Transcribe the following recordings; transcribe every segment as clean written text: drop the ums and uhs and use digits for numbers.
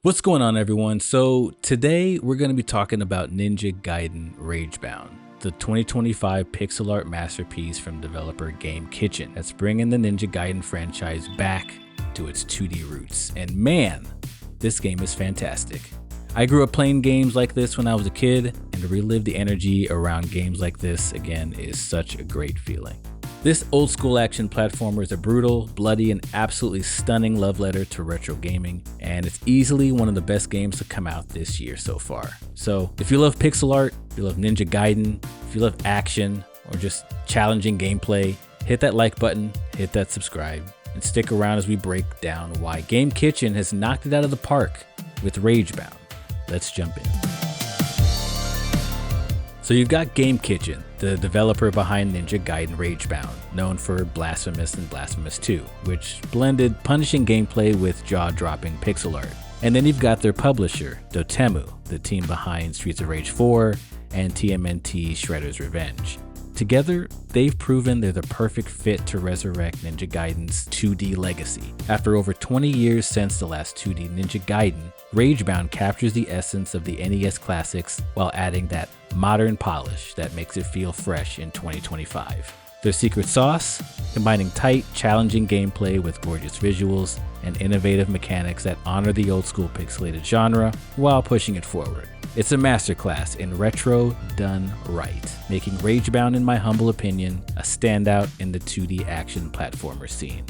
What's going on, everyone? So today we're going to be talking about Ninja Gaiden Ragebound, the 2025 pixel art masterpiece from developer Game Kitchen that's bringing the Ninja Gaiden franchise back to its 2D roots. And man, this game is fantastic. I grew up playing games like this when I was a kid, and to relive the energy around games like this again is such a great feeling. This old school action platformer is a brutal, bloody, and absolutely stunning love letter to retro gaming, and it's easily one of the best games to come out this year so far. So if you love pixel art, if you love Ninja Gaiden, if you love action, or just challenging gameplay, hit that like button, hit that subscribe, and stick around as we break down why Game Kitchen has knocked it out of the park with Ragebound. Let's jump in. So you've got Game Kitchen, the developer behind Ninja Gaiden Ragebound, known for Blasphemous and Blasphemous 2, which blended punishing gameplay with jaw-dropping pixel art. And then you've got their publisher, Dotemu, the team behind Streets of Rage 4 and TMNT Shredder's Revenge. Together, they've proven they're the perfect fit to resurrect Ninja Gaiden's 2D legacy. After over 20 years since the last 2D Ninja Gaiden, Ragebound captures the essence of the NES classics while adding that modern polish that makes it feel fresh in 2025. Their secret sauce? Combining tight, challenging gameplay with gorgeous visuals and innovative mechanics that honor the old school pixelated genre while pushing it forward. It's a masterclass in retro done right, making Ragebound, in my humble opinion, a standout in the 2D action platformer scene.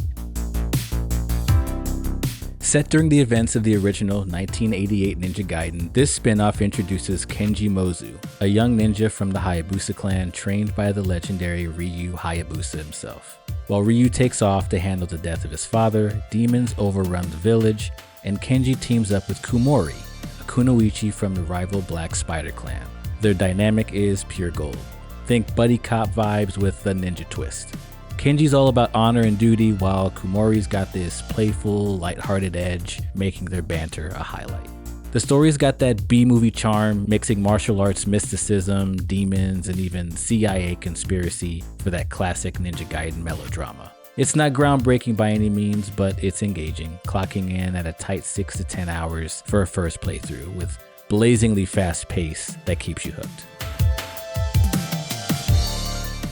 Set during the events of the original 1988 Ninja Gaiden, this spin-off introduces Kenji Mozu, a young ninja from the Hayabusa clan trained by the legendary Ryu Hayabusa himself. While Ryu takes off to handle the death of his father, demons overrun the village, and Kenji teams up with Kumori, a kunoichi from the rival Black Spider clan. Their dynamic is pure gold. Think buddy cop vibes with a ninja twist. Kenji's all about honor and duty, while Kumori's got this playful, lighthearted edge, making their banter a highlight. The story's got that B-movie charm, mixing martial arts mysticism, demons, and even CIA conspiracy for that classic Ninja Gaiden melodrama. It's not groundbreaking by any means, but it's engaging, clocking in at a tight 6 to 10 hours for a first playthrough, with blazingly fast pace that keeps you hooked.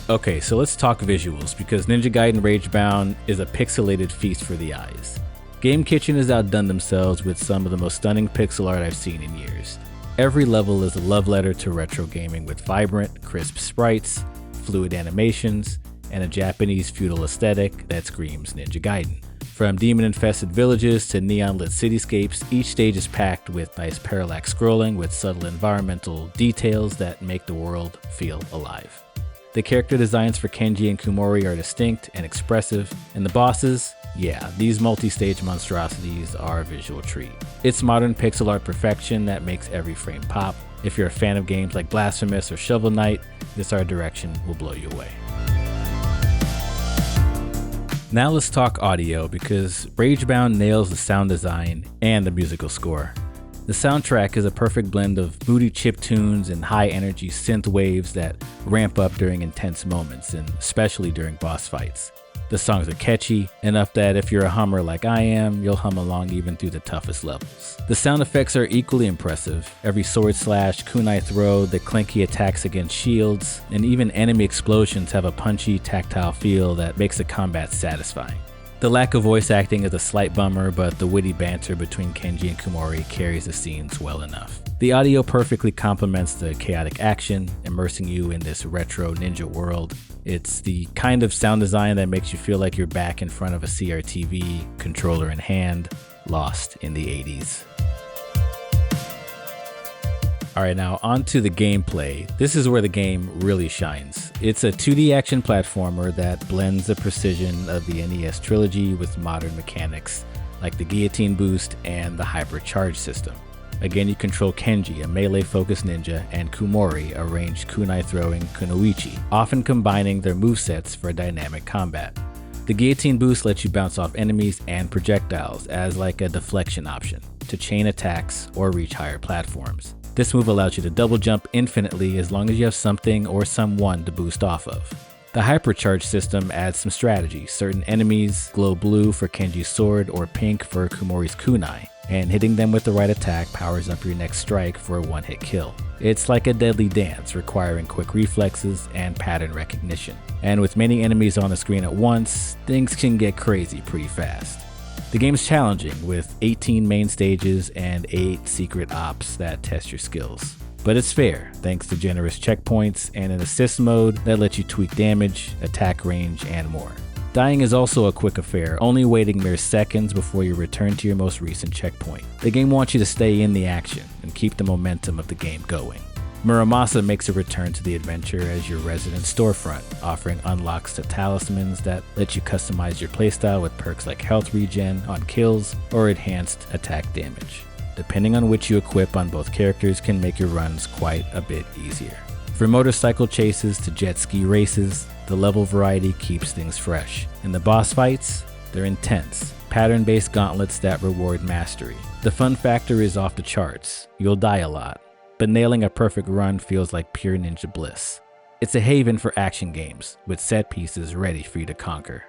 Okay, so let's talk visuals, because Ninja Gaiden Ragebound is a pixelated feast for the eyes. Game Kitchen has outdone themselves with some of the most stunning pixel art I've seen in years. Every level is a love letter to retro gaming with vibrant, crisp sprites, fluid animations, and a Japanese feudal aesthetic that screams Ninja Gaiden. From demon-infested villages to neon-lit cityscapes, each stage is packed with nice parallax scrolling with subtle environmental details that make the world feel alive. The character designs for Kenji and Kumori are distinct and expressive, and the bosses, yeah, these multi-stage monstrosities are a visual treat. It's modern pixel art perfection that makes every frame pop. If you're a fan of games like Blasphemous or Shovel Knight, this art direction will blow you away. Now let's talk audio, because Ragebound nails the sound design and the musical score. The soundtrack is a perfect blend of moody chiptunes and high-energy synth waves that ramp up during intense moments, and especially during boss fights. The songs are catchy, enough that if you're a hummer like I am, you'll hum along even through the toughest levels. The sound effects are equally impressive. Every sword slash, kunai throw, the clinky attacks against shields, and even enemy explosions have a punchy, tactile feel that makes the combat satisfying. The lack of voice acting is a slight bummer, but the witty banter between Kenji and Kumori carries the scenes well enough. The audio perfectly complements the chaotic action, immersing you in this retro ninja world. It's the kind of sound design that makes you feel like you're back in front of a CRTV, controller in hand, lost in the 80s. Alright, now on to the gameplay. This is where the game really shines. It's a 2D action platformer that blends the precision of the NES trilogy with modern mechanics like the Guillotine Boost and the Hypercharge system. Again, you control Kenji, a melee-focused ninja, and Kumori, a ranged kunai-throwing kunoichi, often combining their movesets for dynamic combat. The Guillotine Boost lets you bounce off enemies and projectiles as like a deflection option to chain attacks or reach higher platforms. This move allows you to double jump infinitely as long as you have something or someone to boost off of. The Hypercharge system adds some strategy. Certain enemies glow blue for Kenji's sword or pink for Kumori's kunai, and hitting them with the right attack powers up your next strike for a one-hit kill. It's like a deadly dance, requiring quick reflexes and pattern recognition. And with many enemies on the screen at once, things can get crazy pretty fast. The game's challenging, with 18 main stages and 8 secret ops that test your skills. But it's fair, thanks to generous checkpoints and an assist mode that lets you tweak damage, attack range, and more. Dying is also a quick affair, only waiting mere seconds before you return to your most recent checkpoint. The game wants you to stay in the action and keep the momentum of the game going. Muramasa makes a return to the adventure as your resident storefront, offering unlocks to talismans that let you customize your playstyle with perks like health regen on kills or enhanced attack damage. Depending on which you equip on both characters can make your runs quite a bit easier. From motorcycle chases to jet ski races, the level variety keeps things fresh. And the boss fights, they're intense, pattern-based gauntlets that reward mastery. The fun factor is off the charts. You'll die a lot, but nailing a perfect run feels like pure ninja bliss. It's a haven for action games, with set pieces ready for you to conquer.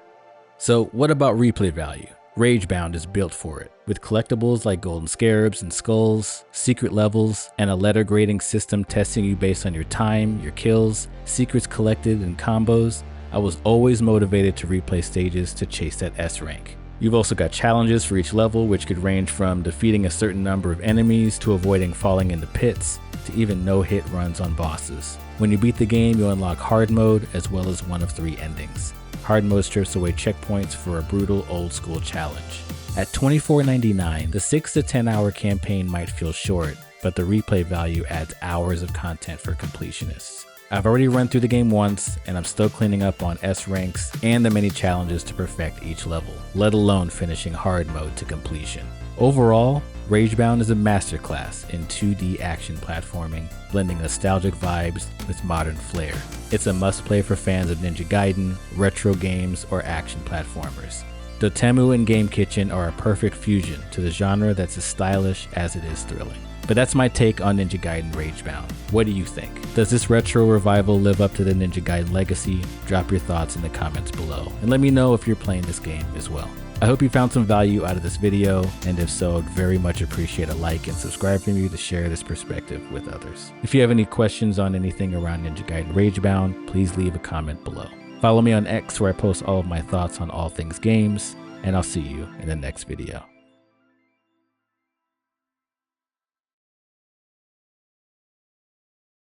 So what about replay value? Ragebound is built for it, with collectibles like golden scarabs and skulls, secret levels, and a letter grading system testing you based on your time, your kills, secrets collected, and combos. I was always motivated to replay stages to chase that S rank. You've also got challenges for each level, which could range from defeating a certain number of enemies to avoiding falling into pits to even no-hit runs on bosses. When you beat the game, you'll unlock hard mode as well as one of 3 endings. Hard mode strips away checkpoints for a brutal old-school challenge. At $24.99, the 6 to 10 hour campaign might feel short, but the replay value adds hours of content for completionists. I've already run through the game once, and I'm still cleaning up on S ranks and the many challenges to perfect each level, let alone finishing hard mode to completion. Overall, Ragebound is a masterclass in 2D action platforming, blending nostalgic vibes with modern flair. It's a must-play for fans of Ninja Gaiden, retro games, or action platformers. Dotemu and Game Kitchen are a perfect fusion to the genre that's as stylish as it is thrilling. But that's my take on Ninja Gaiden Ragebound. What do you think? Does this retro revival live up to the Ninja Gaiden legacy? Drop your thoughts in the comments below, and let me know if you're playing this game as well. I hope you found some value out of this video, and if so, I'd very much appreciate a like and subscribe from you to share this perspective with others. If you have any questions on anything around Ninja Gaiden Ragebound, please leave a comment below. Follow me on X where I post all of my thoughts on all things games, and I'll see you in the next video.